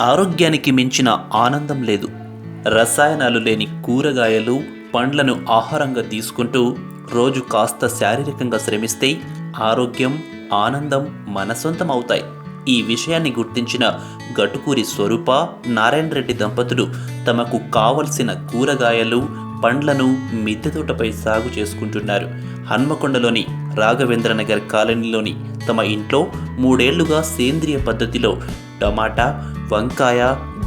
ఆరోగ్యానికి మించిన ఆనందం లేదు. రసాయనాలు లేని కూరగాయలు, పండ్లను ఆహారంగా తీసుకుంటూ రోజు కాస్త శారీరకంగా శ్రమిస్తే ఆరోగ్యం, ఆనందం మన సొంతం అవుతాయి. ఈ విషయాన్ని గుర్తించిన గటుకూరి స్వరూప, నారాయణ రెడ్డి దంపతులు తమకు కావలసిన కూరగాయలు, పండ్లను మిద్దె తోటపై సాగు చేసుకుంటున్నారు. హన్మకొండలోని రాఘవేంద్రనగర్ కాలనీలోని తమ ఇంట్లో 3 ఏళ్లుగా సేంద్రియ పద్ధతిలో టమాటా, వంకాయ,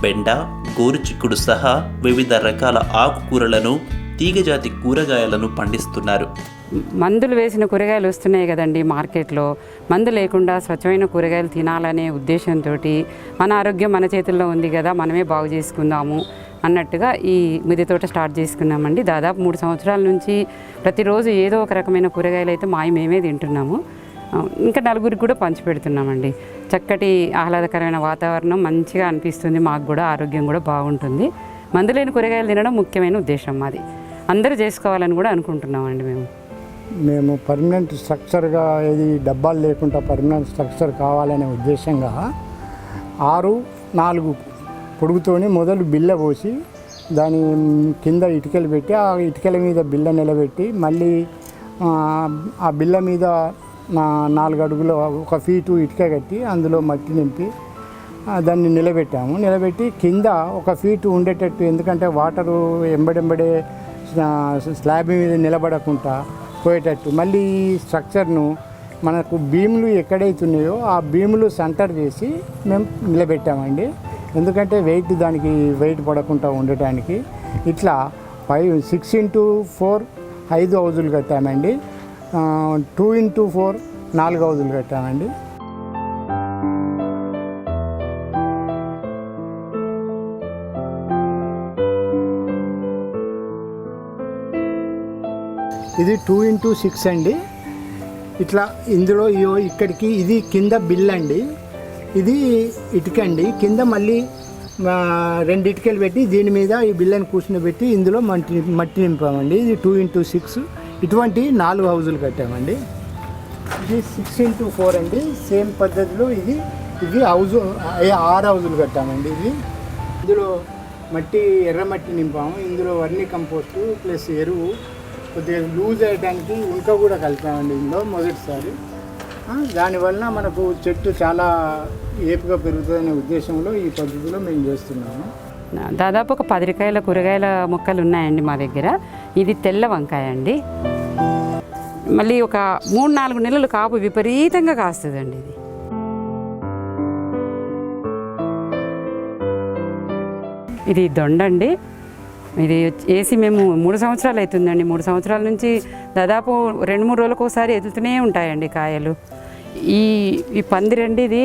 బెండ, గోరుచిక్కుడు సహా వివిధ రకాల ఆకుకూరలను, తీగజాతి కూరగాయలను పండిస్తున్నారు. మందులు వేసిన కూరగాయలు వస్తున్నాయి కదండి మార్కెట్లో. మందు లేకుండా స్వచ్ఛమైన కూరగాయలు తినాలనే ఉద్దేశంతో మన ఆరోగ్యం మన చేతుల్లో ఉంది కదా, మనమే బాగు చేసుకుందాము అన్నట్టుగా ఈ మిద్దె తోట స్టార్ట్ చేసుకున్నామండి. దాదాపు 3 సంవత్సరాల నుంచి ప్రతిరోజు ఏదో ఒక రకమైన కూరగాయలు అయితే మేమే తింటున్నాము. ఇంకా నలుగురికి కూడా పంచిపెడుతున్నామండి. చక్కటి ఆహ్లాదకరమైన వాతావరణం మంచిగా అనిపిస్తుంది. మాకు కూడా ఆరోగ్యం కూడా బాగుంటుంది. మందు లేని కూరగాయలు తినడం ముఖ్యమైన ఉద్దేశం మాది. అందరూ చేసుకోవాలని కూడా అనుకుంటున్నామండి. మేము పర్మనెంట్ స్ట్రక్చర్గా ఏది డబ్బాలు లేకుండా పర్మనెంట్ స్ట్రక్చర్ కావాలనే ఉద్దేశంగా 6-4 పొడుగుతోని మొదలు బిల్ల పోసి దాని కింద ఇటుకలు పెట్టి ఆ ఇటుకల మీద బిల్ల నిలబెట్టి మళ్ళీ ఆ బిల్ల మీద 4 అడుగులు 1 ఫీటు ఇటుక కట్టి అందులో మట్టి నింపి దాన్ని నిలబెట్టి కింద 1 ఫీటు ఉండేటట్టు, ఎందుకంటే వాటరు ఎంబడెంబడే స్లాబ్ మీద నిలబడకుండా పోయేటట్టు మళ్ళీ ఈ స్ట్రక్చర్ను మనకు భీములు ఎక్కడైతున్నాయో ఆ భీములు సెంటర్ చేసి మేము నిలబెట్టామండి. ఎందుకంటే దానికి వెయిట్ పడకుండా ఉండటానికి ఇట్లా 6x4 5 హౌజులు కట్టామండి. 2x4 4 హౌజులు కట్టామండి. ఇది 2x6 అండి. ఇట్లా ఇందులో ఇక్కడికి ఇది కింద బిల్ అండి, ఇది ఇటుక అండి. కింద మళ్ళీ 2 ఇటుకలు పెట్టి దీని మీద ఈ బిల్లని కూర్చుని ఇందులో మట్టి నింపామండి. ఇది 2x6. ఇటువంటి 4 హౌజులు కట్టామండి. ఇది 6x4 అండి. సేమ్ పద్ధతిలో ఇది హౌజు 6 హౌజులు కట్టామండి. ఇందులో ఎర్రమట్టి నింపాము. ఇందులో వర్మీ కంపోస్టు ప్లస్ ఎరువు కొద్దిగా లూజ్ అయ్యడానికి ఇంకా కూడా కలిపామండి ఇందులో మొదటిసారి. దానివల్ల మనకు చెట్టు చాలా ఏపుగా పెరుగుతుందనే ఉద్దేశంలో ఈ పద్ధతిలో మేము చేస్తున్నాము. దాదాపు ఒక 10 రకాల కూరగాయల మొక్కలు ఉన్నాయండి మా దగ్గర. ఇది తెల్ల వంకాయ అండి. మళ్ళీ ఒక 3-4 నెలలు కాపు విపరీతంగా కాస్తుందండి. ఇది దొండండి. ఇది వేసి మేము 3 సంవత్సరాలు అవుతుందండి. 3 సంవత్సరాల నుంచి దాదాపు 2-3 రోజులకు ఒకసారి ఎదుగుతూనే ఉంటాయండి కాయలు. ఈ పందిరండి, ఇది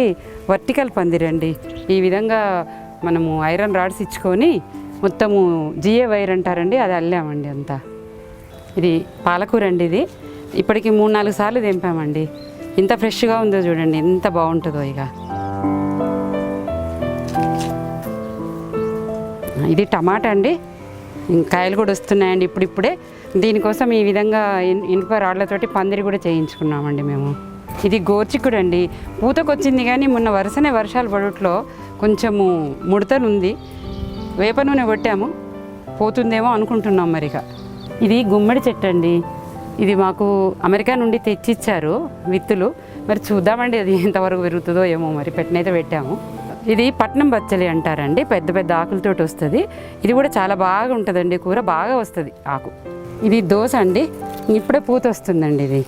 వర్టికల్ పందిరండి. ఈ విధంగా మనము ఐరన్ రాడ్స్ ఇచ్చుకొని మొత్తము జిఏ వైర్ అంటారండి, అది అల్లామండి అంతా. ఇది పాలకూర అండి. ఇది ఇప్పటికి 3-4 సార్లు తెంపామండి. ఇంత ఫ్రెష్గా ఉందో చూడండి, ఎంత బాగుంటుందో. ఇది టమాటా అండి. కాయలు కూడా వస్తున్నాయండి ఇప్పుడిప్పుడే. దీనికోసం ఈ విధంగా ఇనుప రాళ్లతోటి పందిరి కూడా చేయించుకున్నామండి మేము. ఇది గోర్చిక్కుడు అండి. పూతకొచ్చింది కానీ మొన్న వర్షాలు పడట్లో కొంచెము ముడతనుంది. వేప నూనె కొట్టాము, పోతుందేమో అనుకుంటున్నాం మరిగా. ఇది గుమ్మడి చెట్టు అండి. ఇది మాకు అమెరికా నుండి తెచ్చిచ్చారు విత్తులు. మరి చూద్దామండి అది ఎంతవరకు పెరుగుతుందో ఏమో. మరి పెట్టినైతే పెట్టాము. ఇది పట్నం బచ్చలి అంటారండి. పెద్ద పెద్ద ఆకులతోటి వస్తుంది. ఇది కూడా చాలా బాగా ఉంటుందండి. కూర బాగా వస్తుంది ఆకు. ఇది దోస అండి. ఇప్పుడే పూత వస్తుందండి. ఇది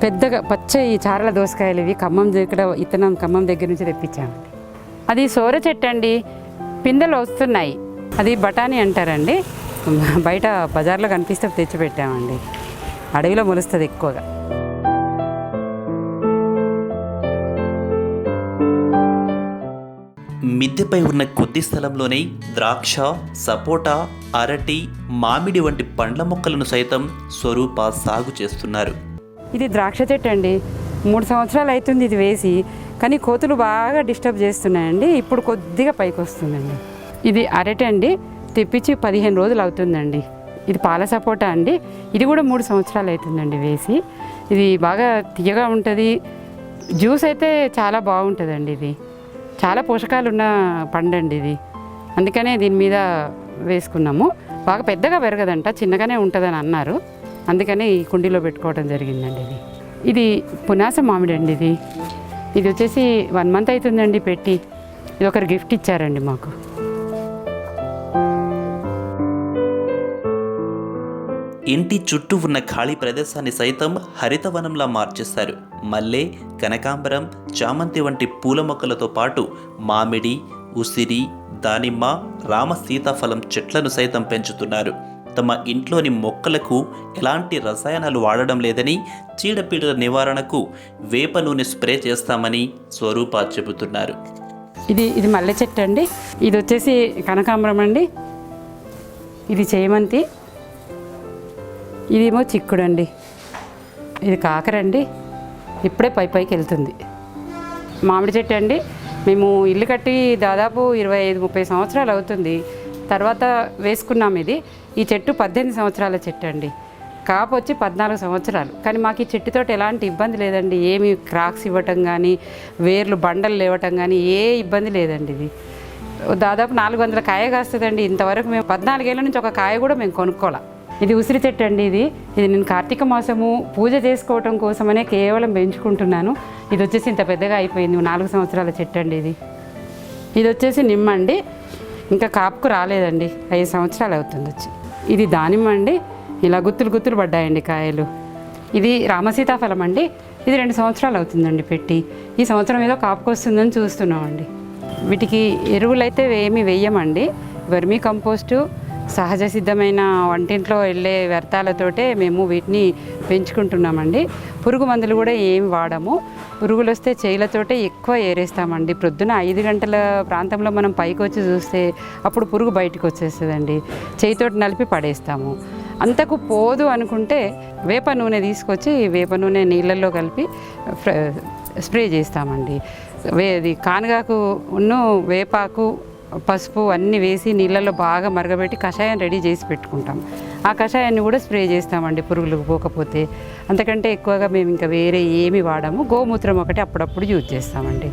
పెద్దగా పచ్చయి చారల దోసకాయలు. ఇవి ఖమ్మం దగ్గర నుంచి తెప్పించామండి. అది సోర చెట్టు అండి. పిందెలు వస్తున్నాయి. అది బఠానీ అంటారండి. బయట బజార్లో కనిపిస్తే తెచ్చిపెట్టామండి. అడవిలో మొలుస్తుంది ఎక్కువగా. మిద్దెపై ఉన్న కొద్ది స్థలంలోనే ద్రాక్ష, సపోటా, అరటి, మామిడి వంటి పండ్ల మొక్కలను సైతం స్వరూప సాగు చేస్తున్నారు. ఇది ద్రాక్ష చెట్టు అండి. 3 సంవత్సరాలు అవుతుంది ఇది వేసి, కానీ కోతులు బాగా డిస్టర్బ్ చేస్తున్నాయండి. ఇప్పుడు కొద్దిగా పైకి వస్తుందండి. ఇది అరటి అండి. తెప్పించి 15 రోజులు అవుతుందండి. ఇది పాల సపోటా అండి. ఇది కూడా 3 సంవత్సరాలు అవుతుందండి వేసి. ఇది బాగా తీయగా ఉంటుంది. జ్యూస్ అయితే చాలా బాగుంటుందండి. ఇది చాలా పోషకాలు ఉన్న పండండి ఇది, అందుకనే దీని మీద వేసుకున్నాము. బాగా పెద్దగా పెరగదంట, చిన్నగానే ఉంటుందని అన్నారు, అందుకని ఈ కుండీలో పెట్టుకోవడం జరిగిందండి. ఇది పునాస మామిడి అండి. ఇది వచ్చేసి 1 month అవుతుందండి పెట్టి. ఇది ఒకరు గిఫ్ట్ ఇచ్చారండి మాకు. ఇంటి చుట్టూ ఉన్న ఖాళీ ప్రదేశాన్ని సైతం హరితవనంలా మార్చేశారు. మల్లె, కనకాంబరం, చామంతి వంటి పూల మొక్కలతో పాటు మామిడి, ఉసిరి, దానిమ్మ, రామ సీతాఫలం చెట్లను సైతం పెంచుతున్నారు. తమ ఇంట్లోని మొక్కలకు ఎలాంటి రసాయనాలు వాడడం లేదని, చీడపీడల నివారణకు వేప నూనె స్ప్రే చేస్తామని స్వరూప చెబుతున్నారు. ఇది మల్లె చెట్టు అండి. ఇది వచ్చేసి కనకాంబరం అండి. ఇది చేమంతి. ఇదేమో చిక్కుడండి. ఇది కాకరండి, ఇప్పుడే పైకి వెళ్తుంది. మామిడి చెట్టు అండి. మేము ఇల్లు కట్టి దాదాపు 25-30 సంవత్సరాలు అవుతుంది. తర్వాత వేసుకున్నాం. ఈ చెట్టు 18 సంవత్సరాల చెట్టు అండి. కాపు వచ్చి 14 సంవత్సరాలు. కానీ మాకు ఈ చెట్టుతోటి ఎలాంటి ఇబ్బంది లేదండి. ఏమి క్రాక్స్ ఇవ్వటం కానీ, వేర్లు బండలు లేవటం కానీ ఏ ఇబ్బంది లేదండి. ఇది దాదాపు 400 కాయ కాస్తుందండి. ఇంతవరకు మేము 14 ఏళ్ళ నుంచి ఒక కాయ కూడా మేము కొనుక్కోవాలి. ఇది ఉసిరి చెట్టు అండి. ఇది నేను కార్తీక మాసము పూజ చేసుకోవటం కోసమనే కేవలం పెంచుకుంటున్నాను. ఇది వచ్చేసి ఇంత పెద్దగా అయిపోయింది. 4 సంవత్సరాల చెట్టు అండి. ఇది వచ్చేసి నిమ్మ అండి. ఇంకా కాపుకు రాలేదండి, 5 సంవత్సరాలు అవుతుంది వచ్చి. ఇది దానిమ్మ అండి. ఇలా గుత్తులు పడ్డాయండి కాయలు. ఇది రామసీతాఫలం అండి. ఇది 2 సంవత్సరాలు అవుతుందండి పెట్టి. ఈ సంవత్సరం ఏదో కాపుకు వస్తుందని చూస్తున్నామండి. వీటికి ఎరువులు అయితే ఏమీ వేయమండి. వర్మీ కంపోస్టు, సహజ సిద్ధమైన వంటింట్లో వెళ్ళే వ్యర్థాలతోటే మేము వీటిని పెంచుకుంటున్నామండి. పురుగు మందులు కూడా ఏమి వాడము. పురుగులు వస్తే చేయిలతోటే ఎక్కువ ఏరేస్తామండి. ప్రొద్దున 5 గంటల ప్రాంతంలో మనం పైకి వచ్చి చూస్తే అప్పుడు పురుగు బయటకు వచ్చేస్తుందండి. చేయితోటి నలిపి పడేస్తాము. అంతకు పోదు అనుకుంటే వేప నూనె తీసుకొచ్చి వేప నూనె నీళ్ళల్లో కలిపి స్ప్రే చేస్తామండి. అది కానగాకు వేపాకు, పసుపు అన్నీ వేసి నీళ్ళల్లో బాగా మరగబెట్టి కషాయం రెడీ చేసి పెట్టుకుంటాం. ఆ కషాయాన్ని కూడా స్ప్రే చేస్తామండి పురుగులకు పోకపోతే. అంతకంటే ఎక్కువగా మేము ఇంకా వేరే ఏమి వాడము. గోమూత్రం ఒకటి అప్పుడప్పుడు యూజ్ చేస్తామండి.